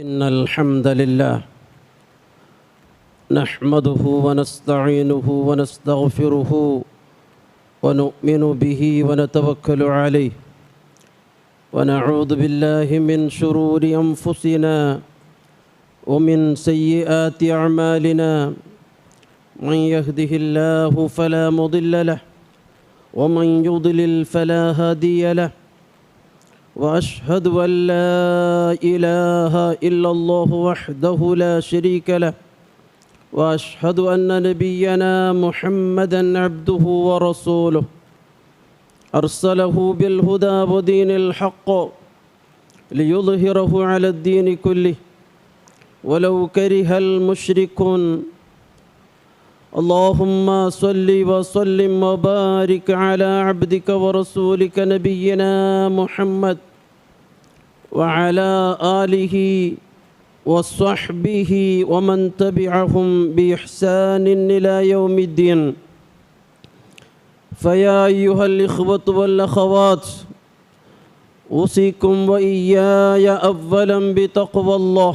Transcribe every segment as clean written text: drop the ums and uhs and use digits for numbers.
إن الحمد لله نحمده ونستعينه ونستغفره ونؤمن به ونتوكل عليه ونعوذ بالله من شرور أنفسنا ومن سيئات أعمالنا من يهده الله فلا مضل له ومن يضلل فلا هادي له وأشهد أن لا إله إلا الله وحده لا شريك له وأشهد أن نبينا محمدا عبده ورسوله أرسله بالهدى ودين الحق ليظهره على الدين كله ولو كره المشركون اللهم صل وسلم وبارك على عبدك ورسولك نبينا محمد وعلى آله وصحبه ومن تبعهم بإحسان إلى يوم الدين. فيا أيها الإخوة والأخوات أوصيكم وإياي أولا بتقوى الله.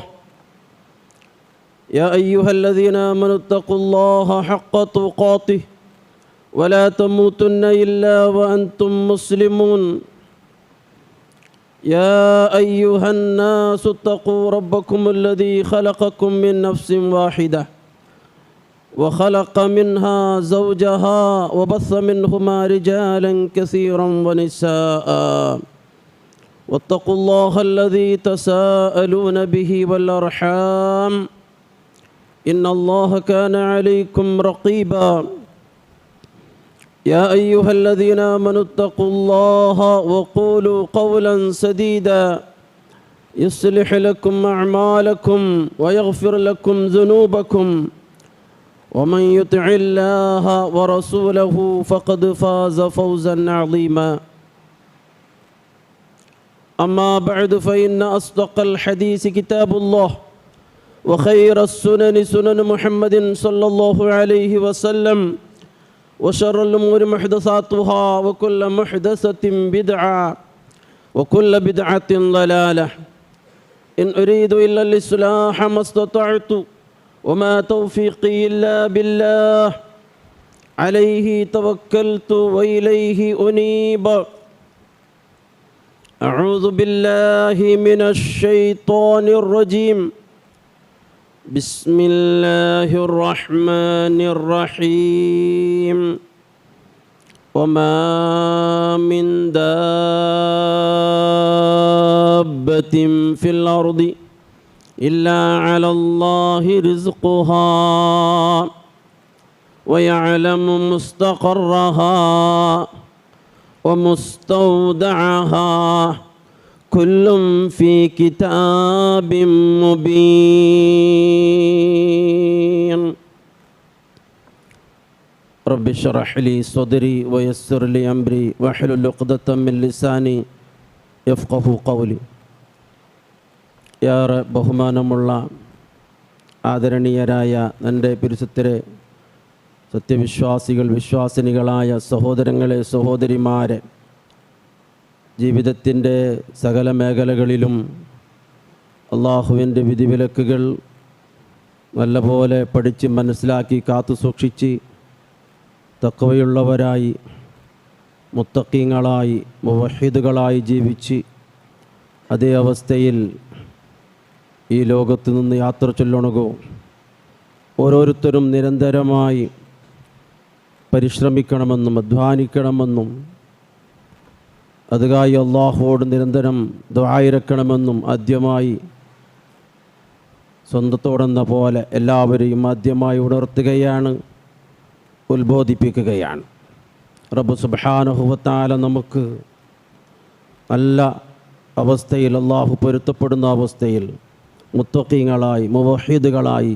يا أيها الذين آمنوا اتقوا الله حق تقاته ولا تموتن إلا وأنتم مسلمون. يا أيها الناس اتقوا ربكم الذي خلقكم من نفس واحدة وخلق منها زوجها وبث منهما رجالا كثيرا ونساء واتقوا الله الذي تساءلون به والأرحام إن الله كان عليكم رقيبا. يا أيها الذين آمنوا اتقوا الله وقولوا قولا سديدا يصلح لكم أعمالكم ويغفر لكم ذنوبكم ومن يطع الله ورسوله فقد فاز فوزا عظيما. أما بعد فإن أصدق الحديث كتاب الله وخير السنن سنن محمد صلى الله عليه وسلم وشر الأمور محدثاتها وكل محدثة بدعة وكل بدعة ضلالة. إن أريد إلا الإصلاح ما استطعت وما توفيقي إلا بالله عليه توكلت وإليه أنيب. أعوذ بالله من الشيطان الرجيم. بسم الله الرحمن الرحيم. وما من دابة في الأرض إلا على الله رزقها ويعلم مستقرها ومستودعها كل في كتاب مبين. رب اشرح لي صدري ويسر لي أمري واحلل عقدة من لساني يفقه قولي. ഏറെ ബഹുമാനമുള്ള ആദരണീയരായ എൻ്റെ പരിശുദ്ധരെ, സത്യവിശ്വാസികൾ, വിശ്വാസിനികളായ സഹോദരങ്ങളെ, സഹോദരിമാരെ, ജീവിതത്തിൻ്റെ സകല മേഖലകളിലും അള്ളാഹുവിൻ്റെ വിധിവിലക്കുകൾ നല്ലപോലെ പഠിച്ച് മനസ്സിലാക്കി കാത്തു സൂക്ഷിച്ച് തഖ്വയുള്ളവരായി മുത്തഖീങ്ങളായി മുവഹിദുകളായി ജീവിച്ച് അതേ അവസ്ഥയിൽ ഈ ലോകത്ത് നിന്ന് യാത്ര ചൊല്ലണകോ ഓരോരുത്തരും നിരന്തരമായി പരിശ്രമിക്കണമെന്നും അധ്വാനിക്കണമെന്നും അതുകായി അള്ളാഹുവോട് നിരന്തരം ദുആയിരക്കണമെന്നും ആദ്യമായി സ്വന്തത്തോടെന്ന പോലെ എല്ലാവരെയും ആദ്യമായി ഉണർത്തുകയാണ്, ഉത്ബോധിപ്പിക്കുകയാണ്. റബ്ബ് സുബ്ഹാനഹു വ തആല നമുക്ക് നല്ല അവസ്ഥയിൽ, അള്ളാഹു പൊരുത്തപ്പെടുന്ന അവസ്ഥയിൽ മുത്തഖീങ്ങളായി മുവഹിദുകളായി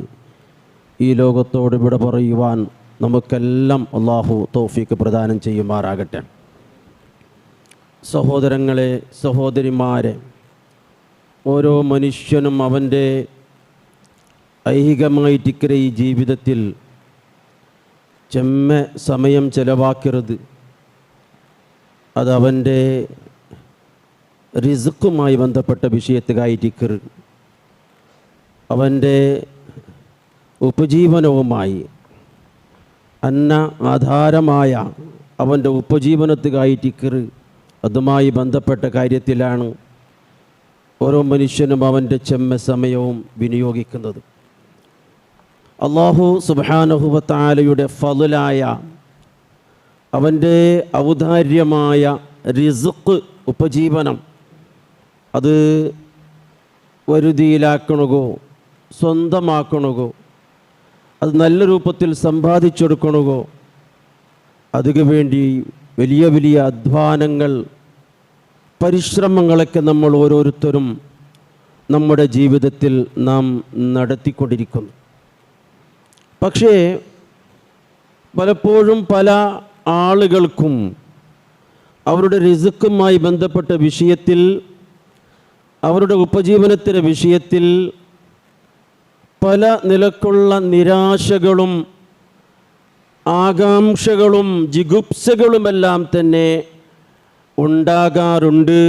ഈ ലോകത്തോട് വിട പറയുവാൻ നമുക്കെല്ലാം അള്ളാഹു തൗഫീഖ് പ്രദാനം ചെയ്യുമാറാകട്ടെ. സഹോദരങ്ങളെ, സഹോദരിമാരെ, ഓരോ മനുഷ്യനും അവൻ്റെ ഐഹികമായിട്ടിക്കര ഈ ജീവിതത്തിൽ സമയം ചെലവാക്കരുത്. അതവൻ്റെ റിസ്ക്കുമായി ബന്ധപ്പെട്ട വിഷയത്തുകായിട്ടിക്കർ. അവൻ്റെ ഉപജീവനവുമായി അന്ന ആധാരമായ അവൻ്റെ ഉപജീവനത്തിനായി അതുമായി ബന്ധപ്പെട്ട കാര്യത്തിലാണ് ഓരോ മനുഷ്യനും അവൻ്റെ സമയവും വിനിയോഗിക്കുന്നത്. അല്ലാഹു സുബ്ഹാനഹു വ തആലയുടെ ഫളലായ അവൻ്റെ ഔദാര്യമായ റിസ്ഖ് ഉപജീവനം അത് വരുതിയിലാക്കണകോ സ്വന്തമാക്കണകോ അത് നല്ല രൂപത്തിൽ സമ്പാദിച്ചെടുക്കണകോ അതിനു വേണ്ടി വലിയ വലിയ അധ്വാനങ്ങൾ പരിശ്രമങ്ങളൊക്കെ നമ്മൾ ഓരോരുത്തരും നമ്മുടെ ജീവിതത്തിൽ നാം നടത്തിക്കൊണ്ടിരിക്കുന്നു. പക്ഷേ പലപ്പോഴും പല ആളുകൾക്കും അവരുടെ റിസ്ക്കുമായി ബന്ധപ്പെട്ട വിഷയത്തിൽ അവരുടെ ഉപജീവനത്തിൻ്റെ വിഷയത്തിൽ പല നിലക്കുള്ള നിരാശകളും ആകാംക്ഷകളും ജിഗുപ്സകളുമെല്ലാം തന്നെ ഉണ്ടാകാറുണ്ട്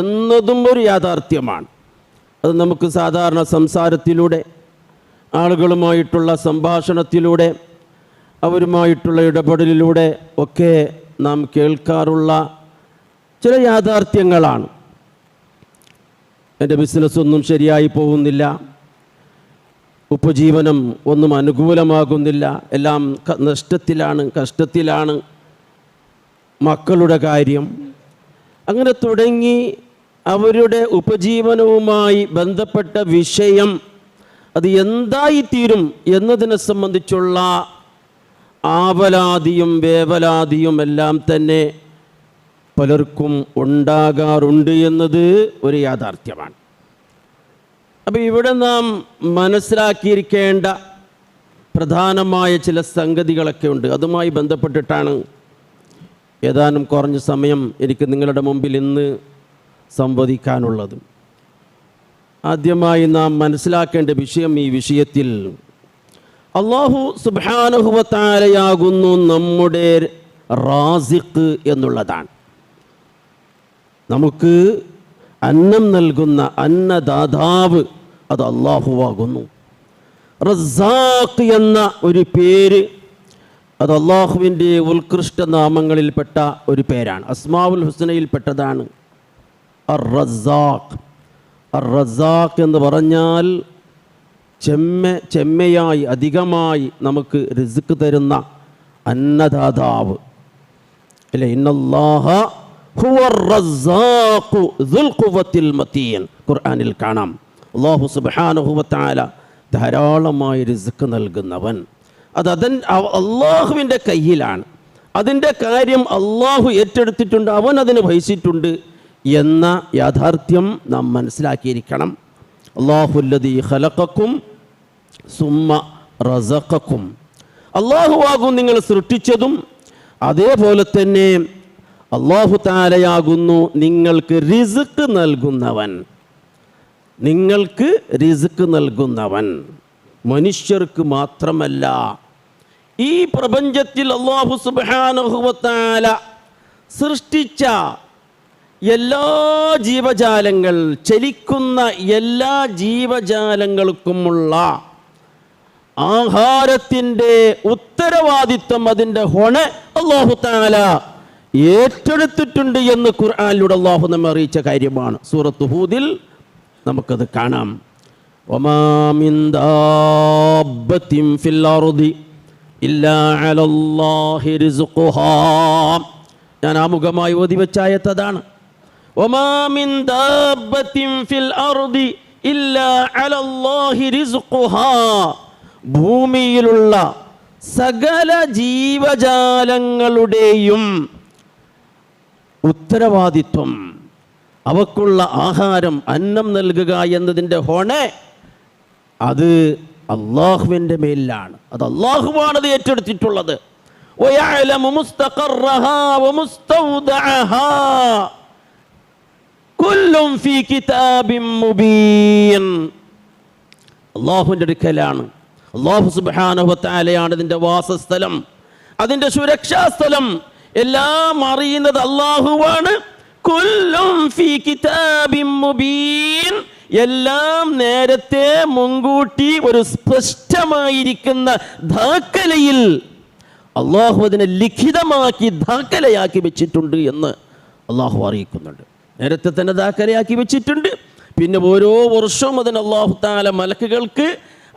എന്നതും ഒരു യാഥാർത്ഥ്യമാണ്. അത് നമുക്ക് സാധാരണ സംസാരത്തിലൂടെ ആളുകളുമായിട്ടുള്ള സംഭാഷണത്തിലൂടെ അവരുമായിട്ടുള്ള ഇടപെടലിലൂടെ ഒക്കെ നാം കേൾക്കാറുള്ള ചില യാഥാർത്ഥ്യങ്ങളാണ്. എൻ്റെ ബിസിനസ്സൊന്നും ശരിയായി പോകുന്നില്ല, ഉപജീവനം ഒന്നും അനുകൂലമാകുന്നില്ല, എല്ലാം നഷ്ടത്തിലാണ്, കഷ്ടത്തിലാണ്, മക്കളുടെ കാര്യം, അങ്ങനെ തുടങ്ങി അവരുടെ ഉപജീവനവുമായി ബന്ധപ്പെട്ട വിഷയം അത് എന്തായിത്തീരും എന്നതിനെ സംബന്ധിച്ചുള്ള ആവലാതിയും വേവലാതിയും എല്ലാം തന്നെ പലർക്കും ഉണ്ടാകാറുണ്ട് എന്നത് ഒരു യാഥാർത്ഥ്യമാണ്. അപ്പോൾ ഇവിടെ നാം മനസ്സിലാക്കിയിരിക്കേണ്ട പ്രധാനമായ ചില സംഗതികളൊക്കെ ഉണ്ട്. അതുമായി ബന്ധപ്പെട്ടിട്ടാണ് ഏതാനും കുറഞ്ഞ സമയം എനിക്ക് നിങ്ങളുടെ മുമ്പിൽ ഇന്ന് സംവദിക്കാനുള്ളത്. ആദ്യമായി നാം മനസ്സിലാക്കേണ്ട വിഷയം, ഈ വിഷയത്തിൽ അല്ലാഹു സുബ്ഹാനഹു വ തആലയാകുന്നു നമ്മുടെ റാസിഖ് എന്നുള്ളതാണ്. നമുക്ക് അന്നം നൽകുന്ന അന്നദാതാവ് അത് അല്ലാഹുവാകുന്നു. റസ്സാഖ് എന്ന ഒരു പേര് അത് അല്ലാഹുവിൻ്റെ ഉത്കൃഷ്ട നാമങ്ങളിൽപ്പെട്ട ഒരു പേരാണ്, അസ്മാഉൽ ഹുസ്നയിൽപ്പെട്ടതാണ് അർ-റസ്സാഖ്. അർ-റസ്സാഖ് എന്ന് പറഞ്ഞാൽ ചെമ്മയായി അധികമായി നമുക്ക് റിസ്ക് തരുന്ന അന്നദാതാവ് അല്ലേ. ഇന്നല്ലാഹ ഹുവർ റസ്സാഖു ദുൽ ഖുവ്വത്തിൽ മതീൻ, ഖുർആനിൽ കാണാം. അല്ലാഹു സുബ്ഹാനഹു വ തആല ധാരാളമായി റിസ്ക് നൽകുന്നവൻ. അത് അള്ളാഹുവിൻ്റെ കയ്യിലാണ്, അതിൻ്റെ കാര്യം അള്ളാഹു ഏറ്റെടുത്തിട്ടുണ്ട്, അവൻ അതിന് വഹിച്ചിട്ടുണ്ട് എന്ന യാഥാർത്ഥ്യം നാം മനസ്സിലാക്കിയിരിക്കണം. അല്ലാഹുല്ലദീ ഖലഖക്കും സുമ്മ റസഖക്കും, അള്ളാഹുവാകും നിങ്ങൾ സൃഷ്ടിച്ചതും അതേപോലെ തന്നെ അല്ലാഹു തആലയാകുന്നു നിങ്ങൾക്ക് റിസ്ക് നൽകുന്നവൻ. നിങ്ങൾക്ക് റിസ്ക് നൽകുന്നവൻ മനുഷ്യർക്ക് മാത്രമല്ല, ഈ പ്രപഞ്ചത്തിൽ അല്ലാഹു സുബ്ഹാനഹു വ തആല സൃഷ്ടിച്ച എല്ലാ ജീവജാലങ്ങൾ, ചലിക്കുന്ന എല്ലാ ജീവജാലങ്ങൾക്കുമുള്ള ആഹാരത്തിൻ്റെ ഉത്തരവാദിത്വം, അതിൻ്റെ ഹൊണ അല്ലാഹു തആല ഏറ്റെടുത്തിട്ടുണ്ട് എന്ന് ഖുർആനിലൂടെ അല്ലാഹു നമ്മെ അറിയിച്ച കാര്യമാണ്. സൂറത്ത് ഹൂദിൽ നമുക്കത് കാണാം. വമാ മിൻ ദാബത്തിൻ ഫിൽ അർദി ഇല്ലാ അലല്ലാഹി റിസ്ഖുഹാ. ഞാൻ ആമുഖമായി ഓതി വെച്ച ആയത്തതാണ്. വമാ മിൻ ദാബത്തിൻ ഫിൽ അർദി ഇല്ലാ അലല്ലാഹി റിസ്ഖുഹാ. ഭൂമിയിലുള്ള സകല ജീവജാലങ്ങളുടെയും ഉത്തരവാദിത്വം, അവക്കുള്ള ആഹാരം, അന്നം നൽകുക എന്നതിൻ്റെ ഹൊണ അത് അള്ളാഹുവിൻ്റെ മേലിലാണ്. അത് അള്ളാഹുവാണത് ഏറ്റെടുത്തിട്ടുള്ളത്. വയഅലമു മുസ്തഖറഹാ വമുസ്തൗദഅഹാ കുല്ലും ഫീ കിതാബിൻ മുബീൻ. അള്ളാഹുവിൻ്റെ അടുക്കലാണ്. അല്ലാഹു സുബ്ഹാനഹു വ തആലയാണ് ഇതിൻ്റെ വാസസ്ഥലം, അതിൻ്റെ സുരക്ഷാസ്ഥലം. എല്ലാം അറിയുന്നത് അള്ളാഹുവാണ്. കുല്ലും ഫീ കിതാബിൻ മുബീൻ എല്ലാം നേരത്തെ മുൻകൂട്ടി ഒരു സ്പഷ്ടമായിരിക്കുന്ന ദാഖലയിൽ അള്ളാഹു അതിനെ ലിഖിതമാക്കി ദാഖലയാക്കി വെച്ചിട്ടുണ്ട് എന്ന് അള്ളാഹു അറിയിക്കുന്നുണ്ട്. നേരത്തെ തന്നെ ദാഖലയാക്കി വെച്ചിട്ടുണ്ട്. പിന്നെ ഓരോ വർഷവും അതിന് അള്ളാഹു തആല മലക്കുകൾക്ക്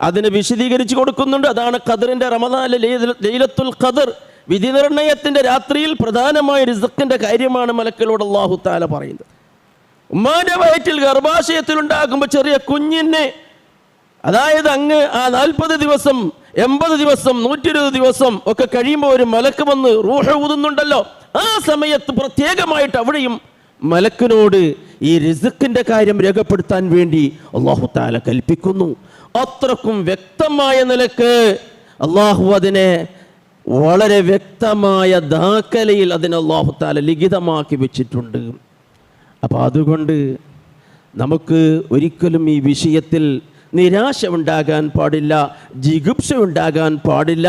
അതിനെ വിശദീകരിച്ച് കൊടുക്കുന്നുണ്ട്. അതാണ് ഖദറിൻ്റെ റമദാനിലെ ലൈലത്തുൽ ഖദർ, വിധി നിർണയത്തിൻ്റെ രാത്രിയിൽ പ്രധാനമായ റിസ്ക്കിൻ്റെ കാര്യമാണ് മലക്കളോട് അള്ളാഹു തആല പറയുന്നത്. ഉമ്മാന്റെ വയറ്റിൽ ഗർഭാശയത്തിലുണ്ടാകുമ്പോൾ ചെറിയ കുഞ്ഞിനെ, അതായത് അങ്ങ് ആ 40 ദിവസം 80 ദിവസം 120 ദിവസം ഒക്കെ കഴിയുമ്പോൾ ഒരു മലക്ക് വന്ന് റൂഹ് ഊതുന്നുണ്ടല്ലോ, ആ സമയത്ത് പ്രത്യേകമായിട്ട് അവിടെയും മലക്കിനോട് ഈ റിസ്ക്കിന്റെ കാര്യം രേഖപ്പെടുത്താൻ വേണ്ടി അല്ലാഹു തആല കൽപ്പിക്കുന്നു. അത്രക്കും വ്യക്തമായ നിലക്ക് അല്ലാഹു അതിനെ വളരെ വ്യക്തമായ ദാഖലയിൽ അതിനെ അല്ലാഹു തആല ലിഖിതമാക്കി വെച്ചിട്ടുണ്ട്. അപ്പോൾ അതുകൊണ്ട് നമുക്ക് ഒരിക്കലും ഈ വിഷയത്തിൽ നിരാശ ഉണ്ടാകാൻ പാടില്ല, ജിഗുപ്സ ഉണ്ടാകാൻ പാടില്ല.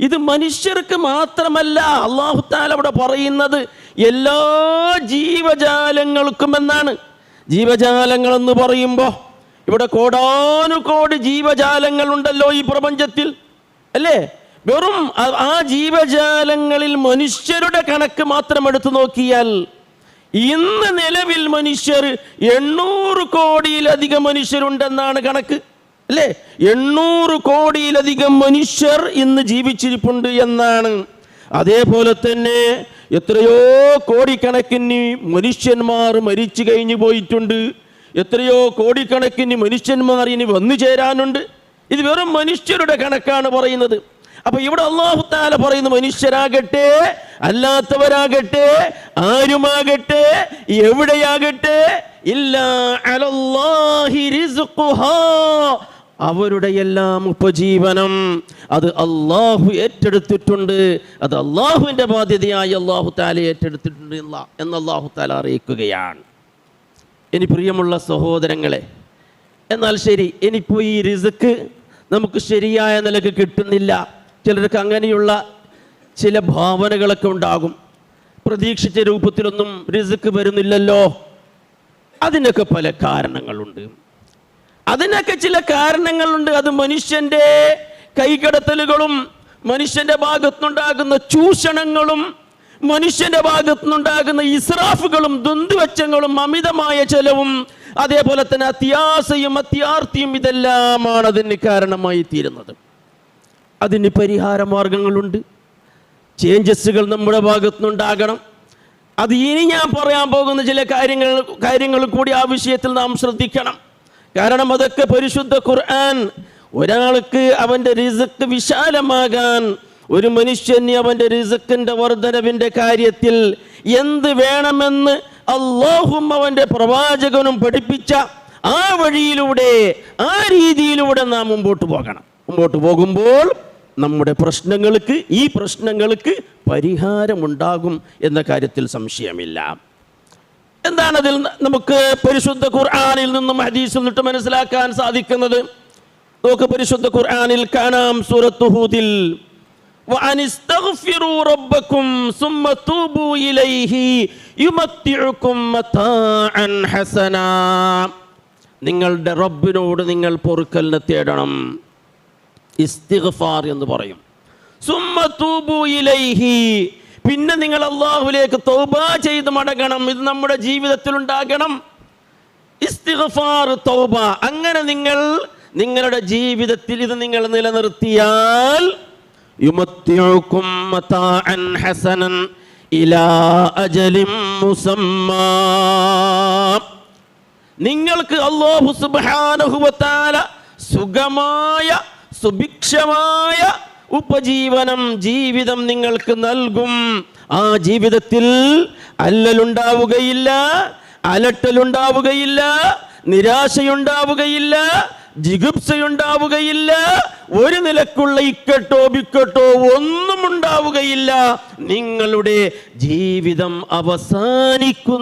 ഇത് മനുഷ്യർക്ക് മാത്രമല്ല, അല്ലാഹു തആല അവിടെ പറയുന്നത് എല്ലാ ജീവജാലങ്ങൾക്കും എന്നാണ്. ജീവജാലങ്ങൾ എന്ന് പറയുമ്പോൾ ഇവിടെ കോടാനുകോടി ജീവജാലങ്ങൾ ഉണ്ടല്ലോ ഈ പ്രപഞ്ചത്തിൽ, അല്ലേ? വെറും ആ ജീവജാലങ്ങളിൽ മനുഷ്യരുടെ കണക്ക് മാത്രം എടുത്തു നോക്കിയാൽ ഇന്ന് നിലവിൽ മനുഷ്യർ 800 കോടിയിലധികം മനുഷ്യരുണ്ടെന്നാണ് കണക്ക്, അല്ലേ? 800 കോടിയിലധികം മനുഷ്യർ ഇന്ന് ജീവിച്ചിരിപ്പുണ്ട് എന്നാണ്. അതേപോലെ തന്നെ എത്രയോ കോടിക്കണക്കിന് മനുഷ്യന്മാർ മരിച്ചു കഴിഞ്ഞു പോയിട്ടുണ്ട്. എത്രയോ കോടിക്കണക്കിന് മനുഷ്യന്മാർ ഇനി വന്നു ചേരാനുണ്ട്. ഇത് വെറും മനുഷ്യരുടെ കണക്കാണ് പറയുന്നത്. അപ്പൊ ഇവിടെ അല്ലാഹു തആല പറയുന്നു, മനുഷ്യരാകട്ടെ അല്ലാത്തവരാകട്ടെ ആരുമാകട്ടെ എവിടെയാകട്ടെ ഇല്ലാ അലല്ലാഹി റിസ്ഖുഹാ, അവരുടെ എല്ലാം ഉപജീവനം അത് അള്ളാഹു ഏറ്റെടുത്തിട്ടുണ്ട്. അത് അള്ളാഹുവിൻ്റെ ബാധ്യതയായി അല്ലാഹു തആല ഏറ്റെടുത്തിട്ടുണ്ട് എന്ന് അല്ലാഹു തആല അറിയിക്കുകയാണ്. ഇനി പ്രിയമുള്ള സഹോദരങ്ങളെ, എന്നാൽ ശരി, ഇനിയിപ്പോൾ ഈ റിസ്ക് നമുക്ക് ശരിയായ നിലക്ക് കിട്ടുന്നില്ല. ചിലർക്ക് അങ്ങനെയുള്ള ചില ഭാവനകളൊക്കെ ഉണ്ടാകും. പ്രതീക്ഷിച്ച രൂപത്തിലൊന്നും റിസ്ക് വരുന്നില്ലല്ലോ. അതിനൊക്കെ പല കാരണങ്ങളുണ്ട്. അതിനൊക്കെ ചില കാരണങ്ങളുണ്ട്. അത് മനുഷ്യൻ്റെ കൈകടത്തലുകളും മനുഷ്യൻ്റെ ഭാഗത്തുനിന്നുണ്ടാകുന്ന ചൂഷണങ്ങളും മനുഷ്യൻ്റെ ഭാഗത്തുനിന്നുണ്ടാകുന്ന ഇസ്രാഫുകളും ദ്വന്ദ്വച്ചങ്ങളും അമിതമായ ചെലവും അതേപോലെ തന്നെ അത്യാസയും അത്യാർത്തിയും ഇതെല്ലാമാണ് അതിന് കാരണമായി തീരുന്നത്. അതിന് പരിഹാര മാർഗങ്ങളുണ്ട്. ചേഞ്ചസുകൾ നമ്മുടെ ഭാഗത്തുനിന്നുണ്ടാകണം. അത് ഇനി ഞാൻ പറയാൻ പോകുന്ന ചില കാര്യങ്ങൾ കൂടി ആ വിഷയത്തിൽ നാം ശ്രദ്ധിക്കണം. കാരണം അതൊക്കെ പരിശുദ്ധ ഖുർആൻ ഒരാൾക്ക് അവൻ്റെ റിസ്ക് വിശാലമാകാൻ, ഒരു മനുഷ്യന് അവൻ്റെ റിസ്ക്കിൻ്റെ വർധനവിൻ്റെ കാര്യത്തിൽ എന്ത് വേണമെന്ന് അല്ലാഹും അവൻ്റെ പ്രവാചകനും പഠിപ്പിച്ച ആ വഴിയിലൂടെ ആ രീതിയിലൂടെ നാം മുമ്പോട്ട് പോകണം. മുമ്പോട്ട് പോകുമ്പോൾ നമ്മുടെ ഈ പ്രശ്നങ്ങൾക്ക് പരിഹാരമുണ്ടാകും എന്ന കാര്യത്തിൽ സംശയമില്ല. എന്താണ് അതിൽ നമുക്ക് പരിശുദ്ധ ഖുർആനിൽ നിന്നും ഹദീസിൽ നിന്നും മനസ്സിലാക്കാൻ സാധിക്കുന്നത്? നമുക്ക് പരിശുദ്ധ ഖുർആനിൽ കാണാം, സൂറത്ത് ഹൂദിൽ വഅനിസ്തഗ്ഫിറൂ റബ്ബക്കും സുമ്മ തൂബൂ ഇലൈഹി യുമത്തിഉകും മതാഅൻ ഹസനാ, നിങ്ങളുടെ റബ്ബിനോട് നിങ്ങൾ പൊറുക്കലിനെ തേടണം. ഇസ്തിഗ്ഫാർ എന്ന് പറയും. സുമ്മ തൂബൂ ഇലൈഹി, പിന്നെ നിങ്ങൾ അല്ലാഹുവിലേക്ക് തൗബ ചെയ്ത് മടങ്ങണം. ഇത് നമ്മുടെ ജീവിതത്തിൽ ഉണ്ടാകണം. ഇസ്തിഗ്ഫാർ, തൗബ, അങ്ങനെ നിങ്ങളുടെ ജീവിതത്തിൽ ഇത് നിങ്ങൾ നിലനിർത്തിയാൽ യുമത്തിഉകും മതാഅൻ ഹസനൻ ഇലാ അജലിൻ മുസമ്മാ, നിങ്ങൾക്ക് അല്ലാഹു സുബ്ഹാനഹു വ തആല സുഖമായ സുഭിക്ഷമായ ഉപജീവനം ജീവിതം നിങ്ങൾക്ക് നൽകും. ആ ജീവിതത്തിൽ അല്ലലുണ്ടാവുകയില്ല, അലട്ടലുണ്ടാവുകയില്ല, നിരാശയുണ്ടാവുകയില്ല, ജിഗുപ്സയുണ്ടാവുകയില്ല, ഒരു നിലക്കുള്ള ഇക്കട്ടോ ബിക്കട്ടോ ഒന്നും ഉണ്ടാവുകയില്ല. നിങ്ങളുടെ ജീവിതം അവസാനിക്കുന്നതുവരെ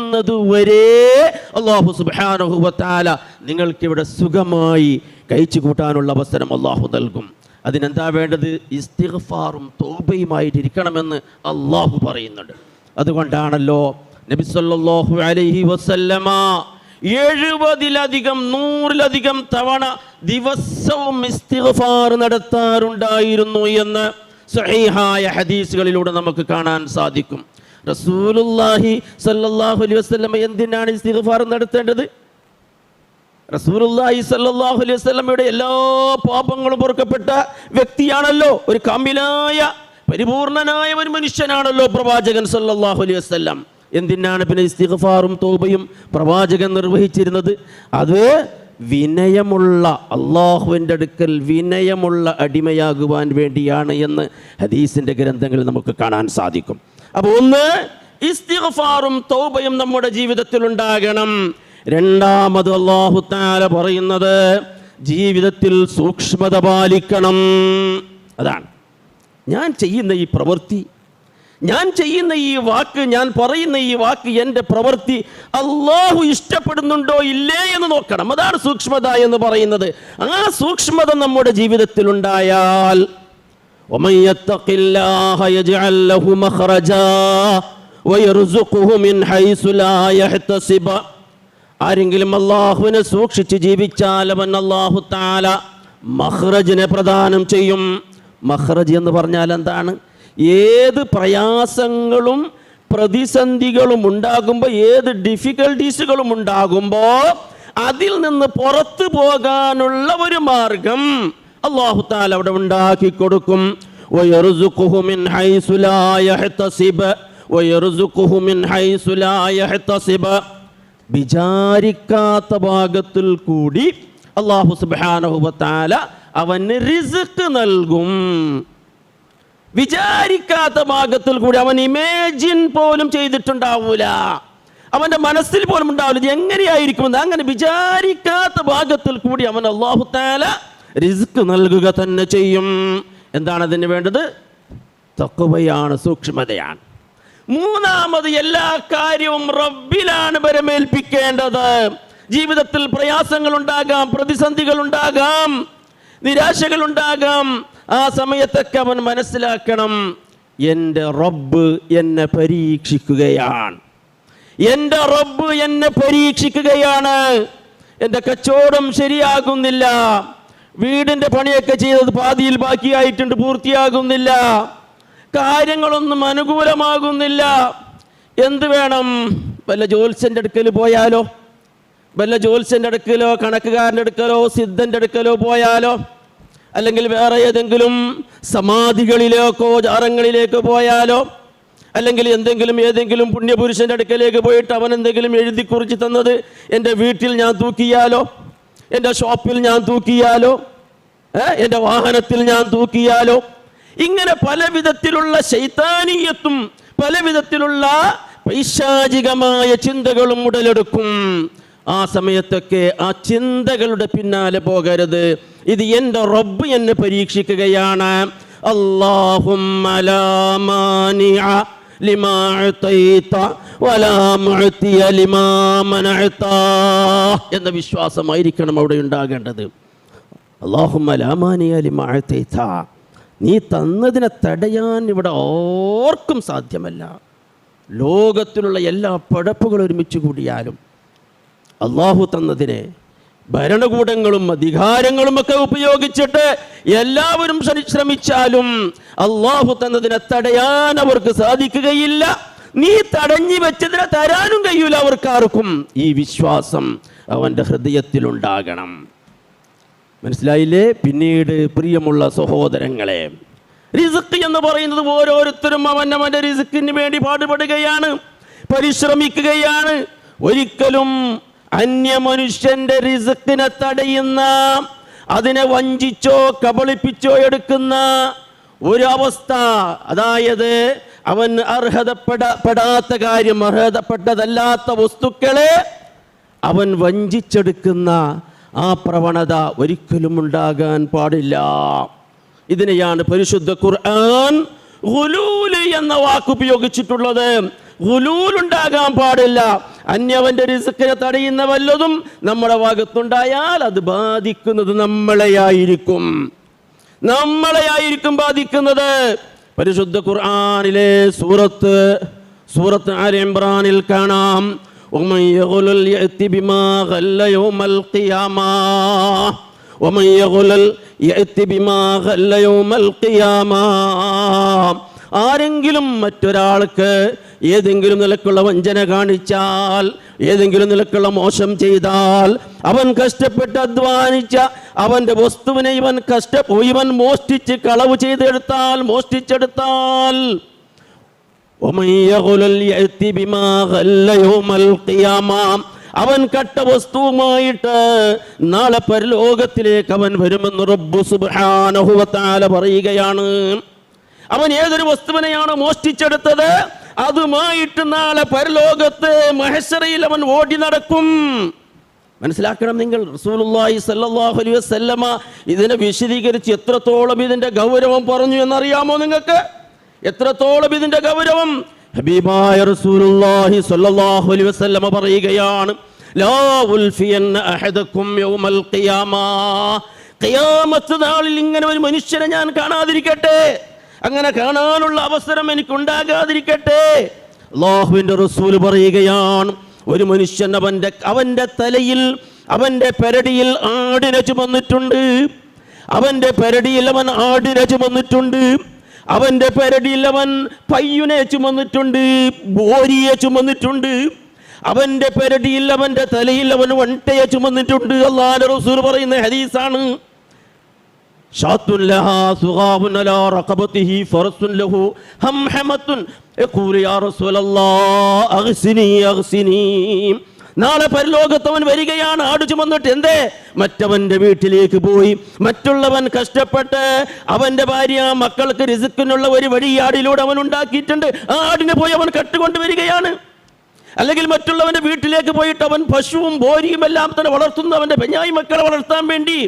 അല്ലാഹു സുബ്ഹാനഹു വ തആല നിങ്ങൾക്കിവിടെ സുഖമായി കഴിച്ചു കൂട്ടാനുള്ള അവസരം അല്ലാഹു നൽകും. അതിനെന്താ വേണ്ടത്? ഇസ്തിഗ്ഫാറും തൗബയുമായിട്ടിരിക്കണമെന്ന് അല്ലാഹു പറയുന്നുണ്ട്. അതുകൊണ്ടാണല്ലോ നബി സല്ലല്ലാഹു അലൈഹി വസല്ലമ 70-ലധികം 100-ലധികം തവണ ദിവസവും ഇസ്തിഗ്ഫാർ നടത്താറുണ്ടായിരുന്നു എന്ന് സ്വഹീഹായ ഹദീസുകളിലൂടെ നമുക്ക് കാണാൻ സാധിക്കും. റസൂലുള്ളാഹി സ്വല്ലല്ലാഹു അലൈഹി വസല്ലം എന്തിനാണ് ഇസ്തിഗ്ഫാർ നടത്തേണ്ടത്? റസൂലുള്ളാഹി സ്വല്ലല്ലാഹു അലൈഹി വസല്ലമയുടെ എല്ലാ പാപങ്ങളും പൊറുക്കപ്പെട്ട വ്യക്തിയാണല്ലോ. ഒരു കാമിലായ പരിപൂർണനായ ഒരു മനുഷ്യനാണല്ലോ പ്രവാചകൻ സ്വല്ലല്ലാഹു അലൈഹി വസല്ലം. എന്തിനാണ് പിന്നെ ഇസ്തിഗ്ഫാറും തൗബയും പ്രവാചകൻ നിർവഹിച്ചിരുന്നത്? അത് വിനയമുള്ള, അള്ളാഹുവിൻ്റെ അടുക്കൽ വിനയമുള്ള അടിമയാകുവാൻ വേണ്ടിയാണ് എന്ന് ഹദീസിൻ്റെ ഗ്രന്ഥങ്ങളിൽ നമുക്ക് കാണാൻ സാധിക്കും. അപ്പോൾ ഒന്ന്, ഇസ്തിഗ്ഫാറും തൗബയും നമ്മുടെ ജീവിതത്തിൽ ഉണ്ടാകണം. രണ്ടാമത് അല്ലാഹു തആല പറയുന്നത് ജീവിതത്തിൽ സൂക്ഷ്മത പാലിക്കണം. അതാണ് ഞാൻ ചെയ്യുന്ന ഈ പ്രവൃത്തി, ഞാൻ ചെയ്യുന്ന ഈ വാക്ക്, ഞാൻ പറയുന്ന ഈ വാക്ക്, എൻ്റെ പ്രവൃത്തി അള്ളാഹു ഇഷ്ടപ്പെടുന്നുണ്ടോ ഇല്ലേ എന്ന് നോക്കണം. അതാണ് സൂക്ഷ്മത എന്ന് പറയുന്നത്. ആ സൂക്ഷ്മത നമ്മുടെ ജീവിതത്തിൽ ഉണ്ടായാൽ وَمَن يَتَّقِ اللَّهَ يَجْعَل لَّهُ مَخْرَجًا وَيَرْزُقْهُ مِنْ حَيْثُ لَا يَحْتَسِبُ. ആരെങ്കിലും അള്ളാഹുവിനെ സൂക്ഷിച്ച് ജീവിച്ചാൽ അവൻ അല്ലാഹു തആല മഖ്റജിനെ പ്രദാനം ചെയ്യും. മഖ്റജ് എന്ന് പറഞ്ഞാൽ എന്താണ്? ഏത് പ്രയാസങ്ങളും പ്രതിസന്ധികളും ഉണ്ടാകുമ്പോൾ, ഏത് ഡിഫിക്കൽട്ടീസുകളും ഉണ്ടാകുമ്പോൾ അതിൽ നിന്ന് പുറത്തു പോകാനുള്ള ഒരു മാർഗം അല്ലാഹു തആല അവിടെ ഉണ്ടാക്കി കൊടുക്കും. വയർസുഖുഹു മിൻ ഹൈസു ലാ യഹ്തസിബ്, വയർസുഖുഹു മിൻ ഹൈസു ലാ യഹ്തസിബ്. വിചാരിക്കാത്ത ഭാഗത്തിൽ കൂടി അല്ലാഹു സുബ്ഹാനഹു വ തആല അവന് റിസ്ക് നൽകും. വിചാരിക്കാത്ത ഭാഗത്തിൽ കൂടി അവൻ ഇമേജിൻ പോലും ചെയ്തിട്ടുണ്ടാവൂല, അവൻ്റെ മനസ്സിൽ പോലും ഉണ്ടാവില്ല എങ്ങനെയായിരിക്കുമെന്ന്. അങ്ങനെ വിചാരിക്കാത്ത ഭാഗത്തിൽ കൂടി അവൻ അല്ലാഹു തആല റിസ്ക് നൽകുക തന്നെ ചെയ്യും. എന്താണ് അതിന് വേണ്ടത്? തഖ്വയാണ്, സൂക്ഷ്മതയാണ്. മൂന്നാമത്, എല്ലാ കാര്യവും റബ്ബിലാണ് ബരമേൽപ്പിക്കേണ്ടത്. ജീവിതത്തിൽ പ്രയാസങ്ങൾ ഉണ്ടാകാം, പ്രതിസന്ധികൾ ഉണ്ടാകാം, നിരാശകൾ ഉണ്ടാകാം. ആ സമയത്തൊക്കെ അവൻ മനസ്സിലാക്കണം, എൻ്റെ റബ്ബ് എന്നെ പരീക്ഷിക്കുകയാണ്, എൻ്റെ റബ്ബ് എന്നെ പരീക്ഷിക്കുകയാണ്. എൻ്റെ കച്ചവടം ശരിയാകുന്നില്ല, വീടിൻ്റെ പണിയൊക്കെ ചെയ്തത് പാതിയിൽ ബാക്കിയായിട്ടുണ്ട്, പൂർത്തിയാകുന്നില്ല, കാര്യങ്ങളൊന്നും അനുകൂലമാകുന്നില്ല. എന്ത് വേണം? വല്ല ജ്യോത്സ്യൻ്റെ അടുക്കൽ പോയാലോ, വല്ല ജ്യോത്സ്യൻ്റെ അടുക്കലോ കണക്കുകാരൻ്റെ അടുക്കലോ സിദ്ധൻ്റെ അടുക്കലോ പോയാലോ, അല്ലെങ്കിൽ വേറെ ഏതെങ്കിലും സമാധികളിലേക്കോ ജാറങ്ങളിലേക്കോ പോയാലോ, അല്ലെങ്കിൽ ഏതെങ്കിലും പുണ്യപുരുഷൻ്റെ അടുക്കലേക്ക് പോയിട്ട് അവൻ എന്തെങ്കിലും എഴുതി കുറിച്ച് തന്നത് എൻ്റെ വീട്ടിൽ ഞാൻ തൂക്കിയാലോ, എൻ്റെ ഷോപ്പിൽ ഞാൻ തൂക്കിയാലോ, എൻ്റെ വാഹനത്തിൽ ഞാൻ തൂക്കിയാലോ, ഇങ്ങനെ പല വിധത്തിലുള്ള ശൈത്താനീയത്തും പല വിധത്തിലുള്ള പൈശാചികമായ ചിന്തകളും ഉടലെടുക്കും. ആ സമയത്തൊക്കെ ആ ചിന്തകളുടെ പിന്നാലെ പോകരുത്. ഇത് എൻ്റെ റബ്ബ് എന്നെ പരീക്ഷിക്കുകയാണ്. അല്ലാഹുമ്മ ലാ മാനിഅ ലിമാ അഅതൈത വലാ മുഅതിയ ലിമാ മനഅത എന്ന വിശ്വാസമായിരിക്കണം അവിടെ ഉണ്ടാകേണ്ടത്. അല്ലാഹുമ്മ ലാ മാനിഅ ലിമാ അഅതൈത, നീ തന്നതിനെ തടയാൻ ഇവിടെ ആർക്കും സാധ്യമല്ല. ലോകത്തിലുള്ള എല്ലാ പടപ്പുകളും ഒരുമിച്ച് കൂടിയാലും അള്ളാഹു തന്നതിനെ ഭരണകൂടങ്ങളും അധികാരങ്ങളും ഒക്കെ ഉപയോഗിച്ചിട്ട് എല്ലാവരും ശ്രമിച്ചാലും അള്ളാഹു തന്നതിനെ തടയാൻ അവർക്ക് സാധിക്കുകയില്ല. നീ തടഞ്ഞു വെച്ചതിനെ തരാനും കഴിയൂല അവർക്കാർക്കും. ഈ വിശ്വാസം അവൻ്റെ ഹൃദയത്തിലുണ്ടാകണം. മനസ്സിലായില്ലേ? പിന്നീട് പ്രിയമുള്ള സഹോദരങ്ങളെ, റിസ്ക് എന്ന് പറയുന്നത് ഓരോരുത്തരും അവനവൻ്റെ റിസ്ക്കിന് വേണ്ടി പാടുപെടുകയാണ്, പരിശ്രമിക്കുകയാണ്. ഒരിക്കലും അന്യമനുഷ്യന്റെ റിസ്ക്കിനെ തടയുന്ന, അതിനെ വഞ്ചിച്ചോ കബളിപ്പിച്ചോ എടുക്കുന്ന ഒരു അവസ്ഥ, അതായത് അവൻ അർഹതപ്പെടാത്ത കാര്യം, അർഹതപ്പെട്ടതല്ലാത്ത വസ്തുക്കളെ അവൻ വഞ്ചിച്ചെടുക്കുന്ന ആ പ്രവണത ഒരിക്കലും ഉണ്ടാകാൻ പാടില്ല. ഇതിനെയാണ് പരിശുദ്ധ ഖുർആൻ ഗുലൂല് എന്ന വാക്ക് ഉപയോഗിച്ചിട്ടുള്ളത്. ഗുലൂലുണ്ടാകാൻ പാടില്ല. അന്യവന്റെ റിസ്ക്കിനെ തടയുന്ന വല്ലതും നമ്മുടെ ഭാഗത്തുണ്ടായാൽ അത് ബാധിക്കുന്നത് നമ്മളെയായിരിക്കും ബാധിക്കുന്നത്. പരിശുദ്ധ ഖുർആനിലെ സൂറത്ത് ആൽ ഇംറാനിൽ കാണാം, ومن يغلل يأتي بما غل يوم القيامة ومن يغلل يأتي بما غل يوم القيامة. ആരെങ്കിലും മറ്റൊരാൾക്ക് ഏതെങ്കിലും നിലക്കുള്ള വഞ്ചന കാണിച്ചാൽ, ഏതെങ്കിലും നിലക്കുള്ള മോശം ചെയ്താൽ, അവൻ കഷ്ടപ്പെട്ട് അധ്വാനിച്ച അവന്റെ വസ്തുവിനെ ഇവൻ മോഷ്ടിച്ച് കളവ് മോഷ്ടിച്ചെടുത്താൽ അവൻ കട്ട വസ്തുവുമായിട്ട് നാളെ പരലോകത്തിലേക്ക് അവൻ വരുമെന്ന് റബ്ബ് സുബ്ഹാനഹു വ തആല പറയുകയാണ്. അവൻ ഏതൊരു വസ്തുവിനെയാണ് മോഷ്ടിച്ചെടുത്തത്, അതുമായിട്ട് നാളെ പരലോകത്ത് മഹ്ശറയിൽ അവൻ ഓടി നടക്കും. മനസ്സിലാക്കണം നിങ്ങൾ, റസൂലുള്ളാഹി സ്വല്ലല്ലാഹു അലൈഹി വസല്ലമ ഇതിനെ വിശദീകരിച്ച് എത്രത്തോളം ഇതിന്റെ ഗൗരവം പറഞ്ഞു എന്നറിയാമോ നിങ്ങൾക്ക്? എത്രത്തോളം ഇതിന്റെ ഗൗരവം ഹബീബായ റസൂലുള്ളാഹി സ്വല്ലല്ലാഹു അലൈഹി വസല്ലമ പറയുകയാണ്, ലാ ഉൽഫിയന്ന അഹദകും യൗമൽ ഖിയാമ. ഖിയാമത്ത് നാളിൽ ഇങ്ങനെ ഒരു മനുഷ്യനെ ഞാൻ കാണാതിരിക്കട്ടെ, അങ്ങനെ കാണാനുള്ള അവസരം എനിക്കുണ്ടാകാതിരിക്കട്ടെ. അല്ലാഹുവിന്റെ റസൂൽ പറയുകയാണ്, ഒരു മനുഷ്യൻ അവന്റെ തലയിൽ അവന്റെ പെരടിയിൽ ആടിനെ ചുമന്നിട്ടുണ്ട്. അവന്റെ പെരടിയിൽ അവൻ ആടിനെ ചുമന്നിട്ടുണ്ട്. അവന്റെ പെരടിയിൽ അവൻ പയ്യുനെ ചുമന്നിട്ടുണ്ട്, ബോരിയെ ചുമന്നിട്ടുണ്ട്. അവന്റെ പെരടിയിൽ അവന്റെ തലയിൽ അവൻ വണ്ടയെ ചുമന്നിട്ടുണ്ട്. അല്ലാഹുവിന്റെ റസൂൽ പറയുന്ന ഹദീസാണ്, ഷാത്തുൻ ലഹാ സുഗാബുൻ അലാ റഖബതിഹി ഫറസുൻ ലഹു ഹംഹമത്തുൻ യഖൂലു യാ റസൂലല്ലാഹ് അഗ്സിനി അഗ്സിനി. നാളെ പരലോകത്തവൻ വരികയാണ് ആട് ചുമന്നിട്ട്. എന്തേ? മറ്റവന്റെ വീട്ടിലേക്ക് പോയി മറ്റുള്ളവൻ കഷ്ടപ്പെട്ട് അവന്റെ ഭാര്യ മക്കൾക്ക് റിസ്ക്കിനുള്ള ഒരു വഴി ആടിലൂടെ അവൻ ഉണ്ടാക്കിയിട്ടുണ്ട്. ആ ആടിനെ പോയി അവൻ കട്ടുകൊണ്ട് വരികയാണ്. അല്ലെങ്കിൽ മറ്റുള്ളവന്റെ വീട്ടിലേക്ക് പോയിട്ട് അവൻ പശുവും ബോരിയും എല്ലാം തന്നെ വളർത്തുന്നു, അവന്റെ പെഞ്ഞായി മക്കളെ വളർത്താൻ വേണ്ടി.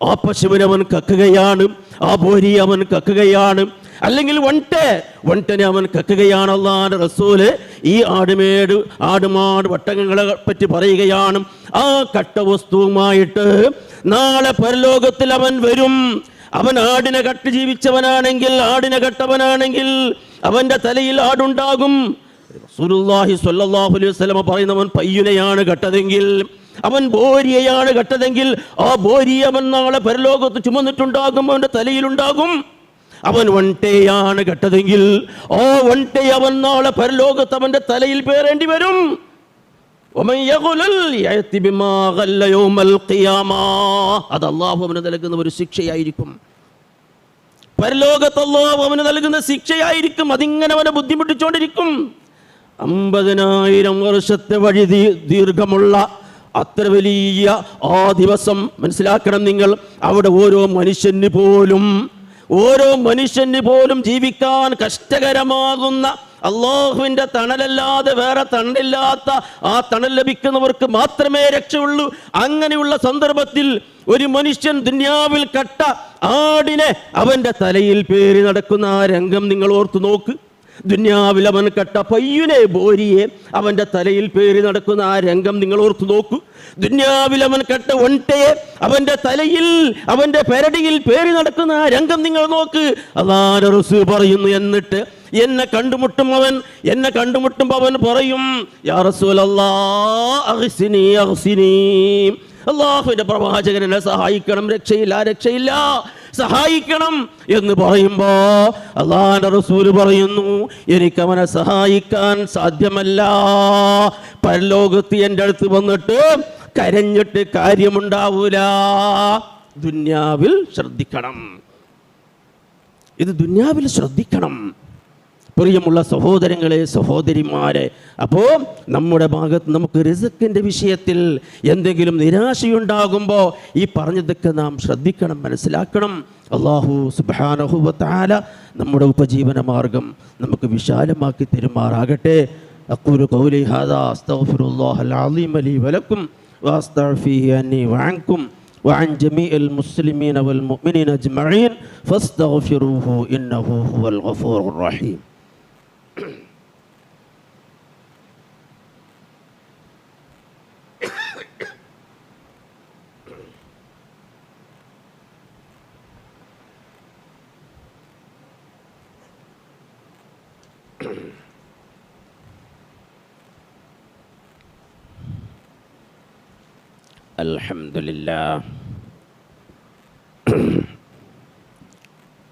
ആ പശുവിനെ അവൻ കക്കുകയാണ്, ആ ബോരി അവൻ കക്കുകയാണ്, അല്ലെങ്കിൽ വണ്ടനെ അവൻ കക്കുകയാണ്. അല്ലാഹുവിന്റെ റസൂല് ഈ ആടുമാട് വട്ടകങ്ങളെ പറ്റി പറയുകയാണ്. ആ കട്ടവസ്തുവുമായിട്ട് നാളെ പരലോകത്തിൽ അവൻ വരും. അവൻ ആടിനെ കട്ട് ജീവിച്ചവനാണെങ്കിൽ, ആടിനെ കട്ടവനാണെങ്കിൽ അവന്റെ തലയിൽ ആടുണ്ടാകും. റസൂലുള്ളാഹി സ്വല്ലല്ലാഹു അലൈഹി വസല്ലം പറയുന്നവൻ പയ്യനെയാണ് കട്ടതെങ്കിൽ, അവൻ ബോരിയെയാണ് കട്ടതെങ്കിൽ, ആ ബോരി അവൻ നാളെ പരലോകത്ത് ചുമന്നിട്ടുണ്ടാകും, അവന്റെ തലയിലുണ്ടാകും. അവൻ വണ്ടയാണ് കട്ടതെങ്കിൽ ആ വണ്ട അവൻ നാളെ പരലോകത്ത് അവന്റെ തലയിൽ പേരേണ്ടി വരും. അത് അല്ലാഹു അവന് നൽകുന്ന ഒരു ശിക്ഷയായിരിക്കും. പരലോകത്ത് അല്ലാഹു അവന് നൽകുന്ന ശിക്ഷയായിരിക്കും. അതിങ്ങനെ അവനെ ബുദ്ധിമുട്ടിച്ചുകൊണ്ടിരിക്കും. 50,000 വർഷത്തെ വഴി ദീർഘമുള്ള അത്ര വലിയ ആ ദിവസം മനസ്സിലാക്കണം നിങ്ങൾ. അവിടെ ഓരോ മനുഷ്യന് പോലും ജീവിക്കാൻ കഷ്ടകരമാകുന്ന, അല്ലാഹുവിന്റെ തണലല്ലാതെ വേറെ തണലില്ലാത്ത ആ തണൽ ലഭിക്കുന്നവർക്ക് മാത്രമേ രക്ഷയുള്ളൂ. അങ്ങനെയുള്ള സന്ദർഭത്തിൽ ഒരു മനുഷ്യൻ ദുനിയാവിൽ കട്ട ആടിനെ അവന്റെ തലയിൽ പേറി നടക്കുന്ന ആ രംഗം നിങ്ങൾ ഓർത്തു നോക്ക്. ദുനിയാവിൽ അവൻ കട്ട പയ്യനെ ബോരിയെ അവന്റെ തലയിൽ പേറി നടക്കുന്ന ആ രംഗം നിങ്ങൾ ഓർത്തു നോക്കൂ. ദുനിയാവിൽ അവൻ കട്ട ഒണ്ടയെ അവന്റെ തലയിൽ അവന്റെ പെരടിയിൽ പേറി നടക്കുന്ന ആ രംഗം നിങ്ങൾ നോക്ക്. അല്ലാഹുവിന്റെ റസൂൽ പറയുന്നു, എന്നിട്ട് എന്നെ കണ്ടുമുട്ടുമ്പോൾ അവൻ പറയും, യാ റസൂലല്ലാഹ് അഗ്സിനി അഗ്സിനി. അല്ലാഹുവിന്റെ പ്രവാചകൻ എന്നെ സഹായിക്കണം, രക്ഷയില്ല സഹായിക്കണം എന്ന് പറയുമ്പോ അല്ലാഹുവിന്റെ റസൂൽ പറയുന്നു, എനിക്കവനെ സഹായിക്കാൻ സാധ്യമല്ല. പരലോകത്ത് എൻ്റെ അടുത്ത് വന്നിട്ട് കരഞ്ഞിട്ട് കാര്യമുണ്ടാവൂല. ദുന്യാവിൽ ശ്രദ്ധിക്കണം, ഇത് ദുന്യാവിൽ ശ്രദ്ധിക്കണം പ്രിയമുള്ള സഹോദരങ്ങളെ, സഹോദരിമാരെ. അപ്പോൾ നമ്മുടെ ഭാഗത്ത് നമുക്ക് റിസ്ക്കിൻ്റെ വിഷയത്തിൽ എന്തെങ്കിലും നിരാശയുണ്ടാകുമ്പോൾ ഈ പറഞ്ഞതൊക്കെ നാം ശ്രദ്ധിക്കണം, മനസ്സിലാക്കണം. അല്ലാഹു സുബ്ഹാനഹു വ തആല നമ്മുടെ ഉപജീവന മാർഗം നമുക്ക് വിശാലമാക്കി തരുമാറാകട്ടെ. അഖൂലു ഖൗലി ഹാദാ അസ്തഗ്ഫിറുല്ലാഹൽ അളീം ലി വലക്കും വഅസ്തഗ്ഫിഹി അന്നി വഅൻകും وعن جميع المسلمين والمؤمنين أجمعين فاستغفروه إنه هو الغفور الرحيم. അൽഹംദുലില്ലാഹ്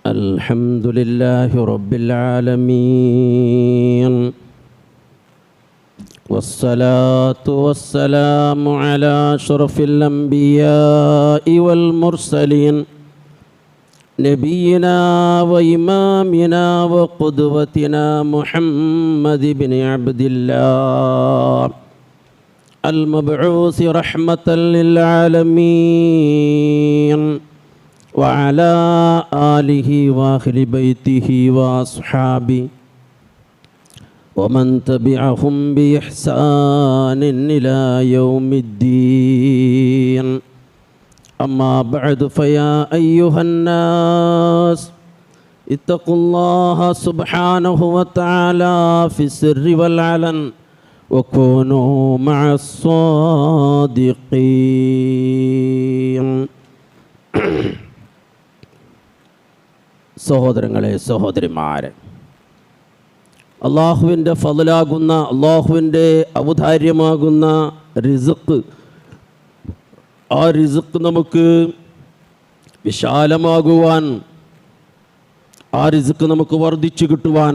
അൽഹംദുലില്ലാഹി റബ്ബിൽ ആലമീൻ വസ്സലാത്തു വസ്സലാമു അലാ അഷ്റഫിൽ അംബിയാഇ വൽ മുർസലീൻ നബിയിനാ വഇമാമിനാ വഖുദ്വതിനാ മുഹമ്മദ് ഇബ്നു അബ്ദില്ലാഹ് المبعوث رحمة للعالمين وعلى آله وأهل بيته وأصحابه ومن تبعهم بإحسان إلى يوم الدين أما بعد فيا أيها الناس اتقوا الله سبحانه وتعالى في السر والعلن وكونوا مع الصادقين. സഹോദരങ്ങളെ, സഹോദരിമാരെ, അള്ളാഹുവിൻ്റെ ഫളലാകുന്ന, അള്ളാഹുവിൻ്റെ ഔദാര്യമാകുന്ന റിസ്ക്, ആ റിസ്ക് നമുക്ക് വിശാലമാകുവാൻ, ആ റിസ്ക് നമുക്ക് വർദ്ധിച്ചു കിട്ടുവാൻ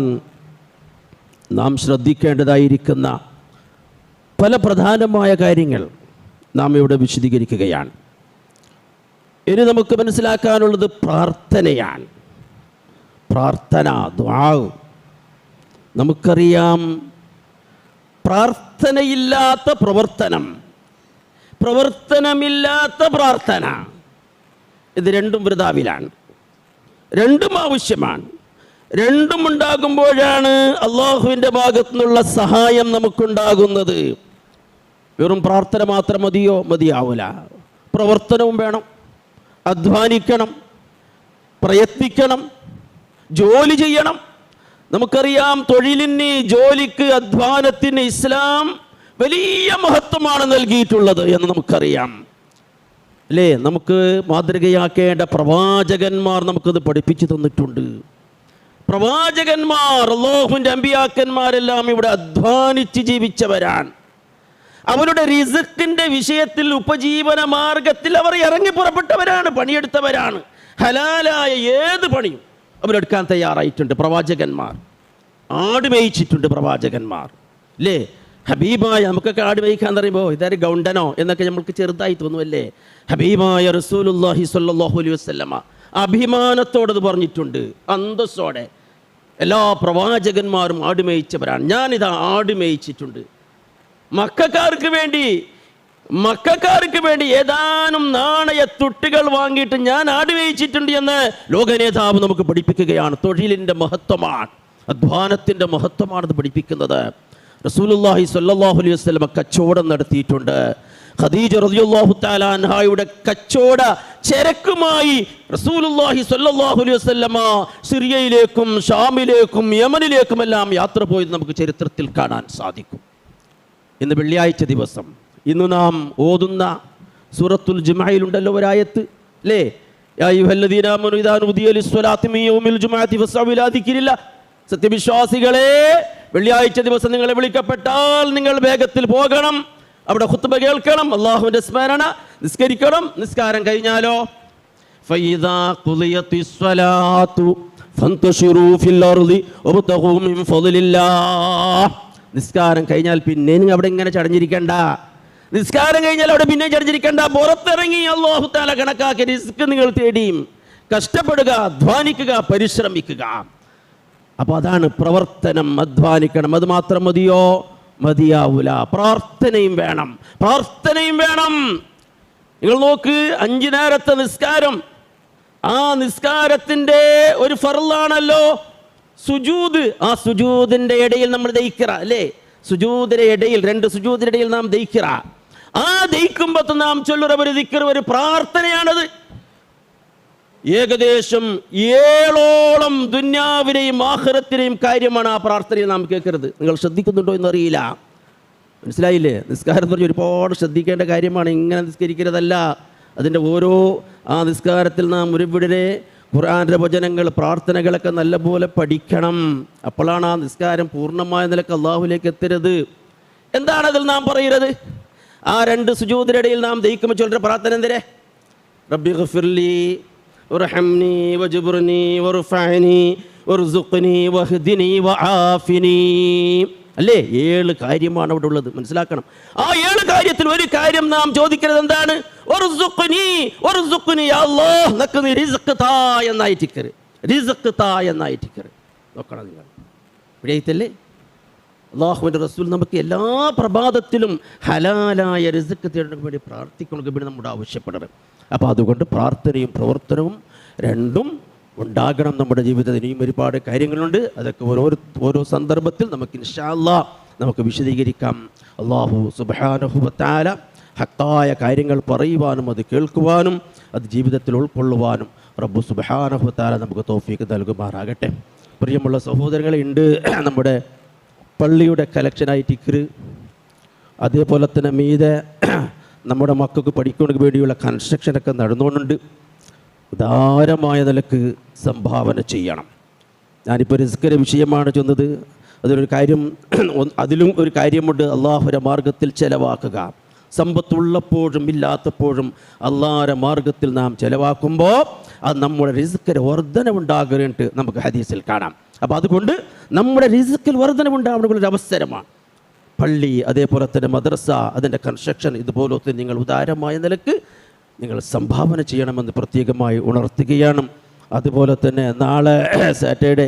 നാം ശ്രദ്ധിക്കേണ്ടതായിരിക്കുന്ന പല പ്രധാനമായ കാര്യങ്ങൾ നാം ഇവിടെ വിശദീകരിക്കുകയാണ്. ഇനി നമുക്ക് മനസ്സിലാക്കാനുള്ളത് പ്രാർത്ഥനയാണ്. പ്രാർത്ഥന, ദുആ. നമുക്കറിയാം, പ്രാർത്ഥനയില്ലാത്ത പ്രവർത്തനം, പ്രവർത്തനമില്ലാത്ത പ്രാർത്ഥന, ഇത് രണ്ടും വൃഥാവിലാണ്. രണ്ടും ആവശ്യമാണ്. രണ്ടും ഉണ്ടാകുമ്പോഴാണ് അള്ളാഹുവിൻ്റെ ഭാഗത്തു നിന്നുള്ള സഹായം നമുക്കുണ്ടാകുന്നത്. വെറും പ്രാർത്ഥന മാത്രം മതിയോ? മതിയാവില്ല. പ്രവർത്തനവും വേണം, അധ്വാനിക്കണം, പ്രയത്നിക്കണം, ജോലി ചെയ്യണം. നമുക്കറിയാം, തൊഴിലിന്, ജോലിക്ക്, അധ്വാനത്തിന് ഇസ്ലാം വലിയ മഹത്വമാണ് നൽകിയിട്ടുള്ളത് എന്ന് നമുക്കറിയാം, അല്ലേ? നമുക്ക് മാതൃകയാക്കേണ്ട പ്രവാചകന്മാർ നമുക്കത് പഠിപ്പിച്ചു തന്നിട്ടുണ്ട്. പ്രവാചകന്മാർ, അല്ലാഹുവിൻ്റെ അമ്പിയാക്കന്മാരെല്ലാം ഇവിടെ അധ്വാനിച്ച് ജീവിച്ചവരാണ്. അവരുടെ റിസ്ക്കിന്റെ വിഷയത്തിൽ, ഉപജീവന മാർഗത്തിൽ അവർ ഇറങ്ങി പുറപ്പെട്ടവരാണ്, പണിയെടുത്തവരാണ്. ഹലാലായ ഏത് പണിയും അവരെടുക്കാൻ തയ്യാറായിട്ടുണ്ട് പ്രവാചകന്മാർ. ആട് മേയിച്ചിട്ടുണ്ട് പ്രവാചകന്മാർ, അല്ലേ? ഹബീബായ, നമുക്കൊക്കെ ആട് മേയിക്കാൻ പറയുമ്പോൾ ഇതാരും ഗൗണ്ടനോ എന്നൊക്കെ നമ്മൾക്ക് ചെറുതായി തോന്നുമല്ലേ? ഹബീബായ റസൂലുള്ളാഹി സ്വല്ലല്ലാഹു അലൈഹി വസല്ലമ അഭിമാനത്തോടത് പറഞ്ഞിട്ടുണ്ട്, അന്തസ്സോടെ. എല്ലാ പ്രവാചകന്മാരും ആട് മേയിച്ചവരാണ്. ഞാനിതാ ആട് മേയിച്ചിട്ടുണ്ട്. മക്കക്കാർക്ക് വേണ്ടി ഏതാനും നാണയ തുട്ടുകൾ വാങ്ങിയിട്ട് ഞാൻ ആട് മേയിച്ചിട്ടുണ്ട് എന്ന് ലോക നേതാവ് നമുക്ക് പഠിപ്പിക്കുകയാണ്. തൊഴിലിൻ്റെ മഹത്വമാണ്, അധ്വാനത്തിൻ്റെ മഹത്വമാണത് പഠിപ്പിക്കുന്നത്. റസൂലുള്ളാഹി സ്വല്ലല്ലാഹു അലൈഹി വസല്ലം കച്ചവടം നടത്തിയിട്ടുണ്ട്. ഖദീജ റളിയല്ലാഹു തആല അൻഹായുടെ കച്ചവട ചരക്കുമായി റസൂലുള്ളാഹി സ്വല്ലല്ലാഹു അലൈഹി വസല്ലമ സിറിയയിലേക്കും ഷാമിലേക്കും യമനിലേക്കും എല്ലാം യാത്ര പോയത് നമുക്ക് ചരിത്രത്തിൽ കാണാൻ സാധിക്കും. ഇന്ന് വെള്ളിയാഴ്ച ദിവസം, ഇന്ന് നാം ഓതുന്ന സൂറത്തുൽ ജുമുഅയിലുണ്ടല്ലോ ഒരായത്ത്, അല്ലേ? യാ അയ്യുഹല്ലദീന ആമനൂ ഇദാ നുദിയ ലിസ്സലാത്തി മിൻ യൗമിൽ ജുമുഅത്തി ഫസ്അഉ ഇലാ ദിക്രില്ലാഹ്. സത്യവിശ്വാസികളെ, വെള്ളിയാഴ്ച ദിവസം നിങ്ങളെ വിളിക്കപ്പെട്ടാൽ നിങ്ങൾ വേഗത്തിൽ പോകണം, അവിടെ ഖുത്ബ കേൾക്കണം, അല്ലാഹുവിൻ്റെ സ്മരണ, നിസ്കരിക്കണം. നിസ്കാരം കഴിഞ്ഞാലോ ഫൈദാ ഖുദിയത്തിസ് സ്വലാത്തു ഫന്തശിറൂ ഫിൽ അർളി വബ്തഗൂ മിൻ ഫളില്ലാഹ്. നിസ്കാരം കഴിഞ്ഞാൽ പിന്നെ നിങ്ങൾ അവിടെ ഇങ്ങനെ ചടഞ്ഞിരിക്കണ്ട. നിസ്കാരം കഴിഞ്ഞാൽ അവിടെ പിന്നെ ചടഞ്ഞിരിക്കണ്ട. പുറത്തിറങ്ങി അല്ലാഹു തആല കണക്കാക്കിയ റിസ്ക് നിങ്ങൾ തേടിയും കഷ്ടപ്പെടുക, അധ്വാനിക്കുക, പരിശ്രമിക്കുക. അപ്പോൾ അതാണ് പ്രവർത്തനം, അധ്വാനിക്കണം. അത് മാത്രം മതിയോ? മതിയാവൂല. പ്രാർത്ഥനയും വേണം, പ്രാർത്ഥനയും വേണം. നിങ്ങൾ നോക്ക്, 5 നേരത്തെ നിസ്കാരം, ആ നിസ്കാരത്തിൻ്റെ ഒരു ഫർളാണല്ലോ സുജൂദ്. ആ സുജൂദിൻ്റെ ഇടയിൽ നമ്മൾ ദയിക്കിറ, അല്ലേ? സുജൂദിന്റെ ഇടയിൽ, 2 സുജൂദിന്റെ ഇടയിൽ നാം ദയിക്കിറ. ആ ദയിക്കുമ്പോൾ നാം ചൊല്ലുന്ന ഒരു ദിക്ർ, ഒരു പ്രാർത്ഥനയാണത്. ഏകദേശം 7ഓളം ദുന്യാവിനെയും ആഖിറത്തിനെയും കാര്യമാണ് ആ പ്രാർത്ഥനയിൽ നാം കേൾക്കരുത്. നിങ്ങൾ ശ്രദ്ധിക്കുന്നുണ്ടോ എന്നറിയില്ല. മനസ്സിലായില്ലേ? നിസ്കാരം എന്ന് പറഞ്ഞാൽ ഒരുപാട് ശ്രദ്ധിക്കേണ്ട കാര്യമാണ്. ഇങ്ങനെ നിസ്കരിക്കുന്നതല്ല. അതിൻ്റെ ഓരോ ആ നിസ്കാരത്തിൽ നാം ഒരുവിടെ ഖുർആൻ്റെ വചനങ്ങൾ, പ്രാർത്ഥനകളൊക്കെ നല്ലപോലെ പഠിക്കണം. അപ്പോഴാണ് ആ നിസ്കാരം പൂർണ്ണമായ നിലക്ക് അള്ളാഹുലേക്ക് എത്തരുത്. എന്താണ് അതിൽ നാം പറയുന്നത്? ആ 2 സുജൂദിനിടയിൽ നാം ദഹിക്കുമ്പോൾ ചൊല്ലുന്ന പ്രാർത്ഥന എന്തരെ? റബ്ബി ഗ്ഫിർലി വർഹംനി വജ്ബുർനി വർഫഅനി വർസുഖ്നി വഹ്ദിനി വആഫിനി. അല്ലേ? 7 കാര്യമാണ് അവിടെ ഉള്ളത്, മനസ്സിലാക്കണം. ആ 7 കാര്യത്തിൽ ഒരു കാര്യം നാം ചോദിക്കുന്നത് എന്താണ്? വർസുഖ്നി, യാ അല്ലാഹ് നക്ക് നീ റിസ്ക് താ എന്നായിട്ടിക്കര്, റിസ്ക് താ എന്നായിട്ടിക്കര്. നോക്കണം നിങ്ങൾ, ഇവിടെയല്ലേ അല്ലാഹുവിൻ്റെ റസൂൽ നമുക്ക് എല്ലാ പ്രഭാതത്തിലും ഹലാലായ റിസ്ക് തേടാൻ വേണ്ടി പ്രാർത്ഥിക്കണമെങ്കിൽ വേണ്ടി നമ്മുടെ ആവശ്യപ്പെടണം. അപ്പോൾ അതുകൊണ്ട് പ്രാർത്ഥനയും പ്രവർത്തനവും രണ്ടും ഉണ്ടാകണം നമ്മുടെ ജീവിതത്തിൽ. ഇനിയും ഒരുപാട് കാര്യങ്ങളുണ്ട്, അതൊക്കെ ഓരോ സന്ദർഭത്തിൽ നമുക്ക് ഇൻഷാ അല്ലാഹ് നമുക്ക് വിശദീകരിക്കാം. അല്ലാഹു സുബ്ഹാനഹു വ തആല ഹക്കായ കാര്യങ്ങൾ പറയുവാനും അത് കേൾക്കുവാനും അത് ജീവിതത്തിൽ ഉൾക്കൊള്ളുവാനും റബ്ബു സുബ്ഹാനഹു വ തആല നമുക്ക് തൗഫീഖ് നൽകുമാറാകട്ടെ. പ്രിയമുള്ള സഹോദരങ്ങളെ, ഉണ്ട് നമ്മുടെ പള്ളിയുടെ കലക്ഷനായിട്ട് ഇക്റ്, അതേപോലെ തന്നെ മീതെ നമ്മുടെ മക്കൾക്ക് പഠിക്കുന്നതിന് വേണ്ടിയുള്ള കൺസ്ട്രക്ഷനൊക്കെ നടന്നുകൊണ്ടുണ്ട്. ഉദാരമായ നിലക്ക് സംഭാവന ചെയ്യണം. ഞാനിപ്പോൾ റിസ്കിൻ്റെ വിഷയമാണ് ചെന്നത്. അതിലൊരു കാര്യം, അതിലും ഒരു കാര്യമുണ്ട്, അള്ളാഹുവിൻ്റെ മാർഗത്തിൽ ചെലവാക്കുക. സമ്പത്തുള്ളപ്പോഴും ഇല്ലാത്തപ്പോഴും അള്ളാഹുവിൻ്റെ മാർഗത്തിൽ നാം ചെലവാക്കുമ്പോൾ അത് നമ്മുടെ റിസ്കിന് വർധനവുണ്ടാകുന്നുണ്ട് നമുക്ക് ഹദീസിൽ കാണാം. അപ്പോൾ അതുകൊണ്ട് നമ്മുടെ റിസ്കിൽ വർധനവുണ്ടാകുന്നൊരു അവസരമാണ് പള്ളി, അതേപോലെ തന്നെ മദ്രസ, അതിൻ്റെ കൺസ്ട്രക്ഷൻ, ഇതുപോലത്തെ നിങ്ങൾ ഉദാരമായ നിലക്ക് നിങ്ങൾ സംഭാവന ചെയ്യണമെന്ന് പ്രത്യേകമായി ഉണർത്തുകയാണ്. അതുപോലെ തന്നെ നാളെ സാറ്റർഡേ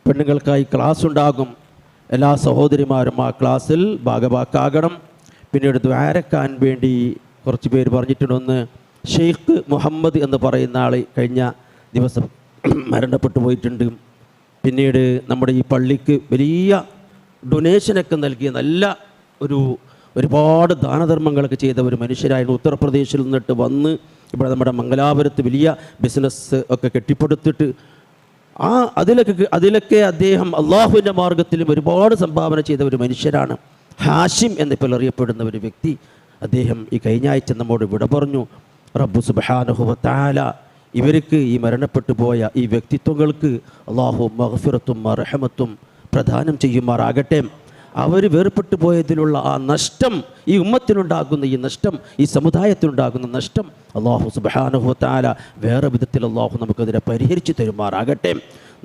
പെണ്ണുങ്ങൾക്കായി ക്ലാസ് ഉണ്ടാകും. എല്ലാ സഹോദരിമാരും ആ ക്ലാസ്സിൽ ഭാഗവാക്കാകണം. പിന്നീട് ദ്വാരക്കാൻ വേണ്ടി കുറച്ച് പേര് പറഞ്ഞിട്ടുണ്ട്. ഒന്ന് ഷെയ്ഖ് മുഹമ്മദ് എന്ന് പറയുന്ന ആൾ കഴിഞ്ഞ ദിവസം മരണപ്പെട്ടു പോയിട്ടുണ്ട്. പിന്നീട് നമ്മുടെ ഈ പള്ളിക്ക് വലിയ ഡൊനേഷനൊക്കെ നൽകിയ നല്ല ഒരുപാട് ദാനധർമ്മങ്ങളൊക്കെ ചെയ്ത ഒരു മനുഷ്യരായിരുന്നു. ഉത്തർപ്രദേശിൽ നിന്നിട്ട് വന്ന് ഇവിടെ നമ്മുടെ മംഗലാപുരത്ത് വലിയ ബിസിനസ് ഒക്കെ കെട്ടിപ്പടുത്തിട്ട് അതിലൊക്കെ അദ്ദേഹം അള്ളാഹുവിൻ്റെ മാർഗത്തിലും ഒരുപാട് സംഭാവന ചെയ്ത ഒരു മനുഷ്യരാണ്. ഹാഷിം എന്നിപ്പോൾ അറിയപ്പെടുന്ന ഒരു വ്യക്തി. അദ്ദേഹം ഈ കഴിഞ്ഞ ആഴ്ച നമ്മോട് വിട പറഞ്ഞു. റബ്ബു സുബ്ഹാനഹു വ തആല ഇവർക്ക്, ഈ മരണപ്പെട്ടു പോയ ഈ വ്യക്തിത്വങ്ങൾക്ക് അള്ളാഹു മഗ്ഫിറത്തും റഹ്മത്തും പ്രദാനം ചെയ്യുമാറാകട്ടെ. അവർ വേർപെട്ടു പോയതിലുള്ള ആ നഷ്ടം, ഈ ഉമ്മത്തിനുണ്ടാകുന്ന ഈ നഷ്ടം, ഈ സമുദായത്തിനുണ്ടാകുന്ന നഷ്ടം അള്ളാഹു സുബ്ഹാനഹു വ തആല വേറെ വിധത്തിൽ അള്ളാഹു നമുക്കതിനെ പരിഹരിച്ചു തരുമാറാകട്ടെ.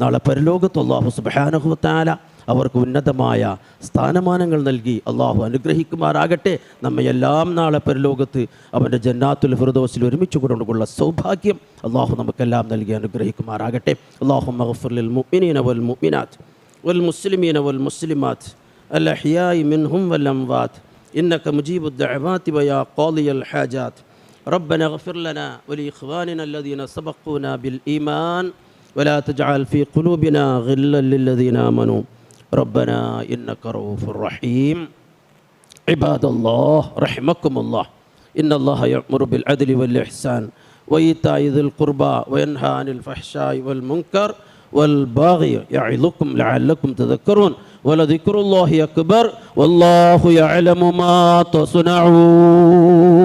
നാളെ പരലോകത്ത് അള്ളാഹു സുബ്ഹാനഹു വ തആല അവർക്ക് ഉന്നതമായ സ്ഥാനമാനങ്ങൾ നൽകി അള്ളാഹു അനുഗ്രഹിക്കുമാറാകട്ടെ. നമ്മയെല്ലാം നാളെ പരലോകത്ത് അവൻ്റെ ജന്നാത്തുൽ ഫിർദൗസിൽ ഒരുമിച്ച് കൊണ്ടുള്ള സൗഭാഗ്യം അള്ളാഹു നമുക്കെല്ലാം നൽകി അനുഗ്രഹിക്കുമാറാകട്ടെ. അല്ലാഹുമ്മ ഗ്ഫിർ ലിൽ മുഅ്മിനീന വൽ മുഅ്മിനാത്ത് വൽ മുസ്ലിമീന വൽ മുസ്ലിമാത്ത് الأحياء منهم والأموات إنك مجيب الدعوات ويا قاضي الحاجات. ربنا اغفر لنا ولإخواننا الذين سبقونا بالإيمان ولا تجعل في قلوبنا غلا للذين آمنوا ربنا إنك رؤوف رحيم. عباد الله رحمكم الله، إن الله يأمر بالعدل والإحسان وإيتاء ذي القربى وينهى عن الفحشاء والمنكر والبغي يعظكم لعلكم تذكرون ولذكر الله أكبر والله يعلم ما تصنعون.